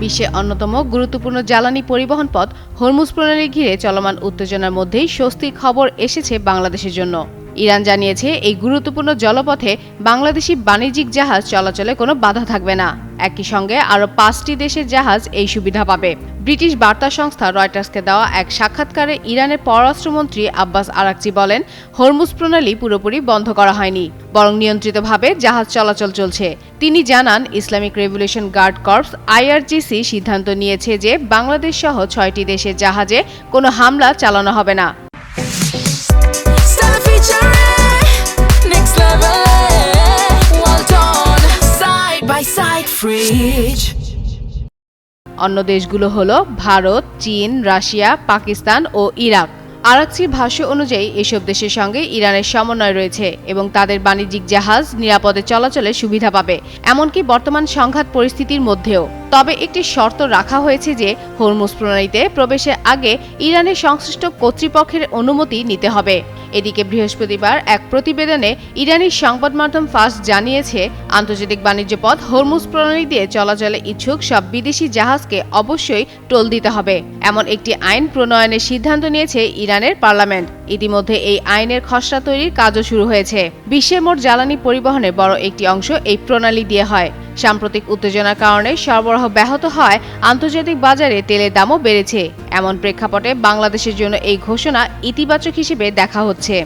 বিশ্বে অন্যতম গুরুত্বপূর্ণ জ্বালানি পরিবহন পথ হরমুজ প্রণালী ঘিরে চলমান উত্তেজনার মধ্যেই স্বস্তির খবর এসেছে বাংলাদেশের জন্য। ইরান জানিয়েছে, এই গুরুত্বপূর্ণ জলপথে বাংলাদেশি বাণিজ্যিক জাহাজ চলাচলে কোনো বাধা থাকবে না। একই সঙ্গে আরও 5টি দেশের জাহাজ এই সুবিধা পাবে। ব্রিটিশ বার্তা সংস্থা রয়টার্সকে দেওয়া এক সাক্ষাৎকারে ইরানের পররাষ্ট্রমন্ত্রী আব্বাস আরাকচি বলেন, হরমুজ প্রণালী পুরোপুরি বন্ধ করা হয়নি, বরং নিয়ন্ত্রিতভাবে জাহাজ চলাচল চলছে। তিনি জানান, Islamic revolution guard corps IRGC সিদ্ধান্ত নিয়েছে যে বাংলাদেশ সহ 6টি দেশের জাহাজে কোনো হামলা চালানো হবে না। অন্য দেশগুলো হলো ভারত, চীন, রাশিয়া, পাকিস্তান ও ইরাক। আরাকচির ভাষ্য অনুযায়ী এসব দেশের সঙ্গে ইরানের সমন্বয় রয়েছে এবং তাদের বাণিজ্যিক জাহাজ নিরাপদে চলাচলের সুবিধা পাবে, এমনকি বর্তমান সংঘাত পরিস্থিতির মধ্যেও। তবে একটি শর্ত রাখা হয়েছে যে হরমুজ প্রণালীতে প্রবেশের আগে ইরানের সংশ্লিষ্ট কর্তৃপক্ষের অনুমতি নিতে হবে। এদিকে বৃহস্পতিবার এক প্রতিবেদনে ইরানি সংবাদ মাধ্যম ফাস জানিয়েছে, আন্তর্জাতিক বাণিজ্য পথ হরমুজ প্রণালী দিয়ে চলাচলে ইচ্ছুক সব বিদেশি জাহাজকে অবশ্যই টোল দিতে হবে। এমন একটি আইন প্রণয়নের সিদ্ধান্ত নিয়েছে ইরানের পার্লামেন্ট। ইতিমধ্যে এই আইনের খসড়া তৈরির কাজও শুরু হয়েছে। বিশ্বের মোট জ্বালানি পরিবহনের বড় একটি অংশ এই প্রণালী দিয়ে হয়। সাম্প্রতিক উত্তেজনার কারণে সরবরাহ ব্যাহত হয়, আন্তর্জাতিক বাজারে তেলের দামও বেড়েছে। এমন প্রেক্ষাপটে বাংলাদেশের জন্য এই ঘোষণা ইতিবাচক হিসেবে দেখা হচ্ছে।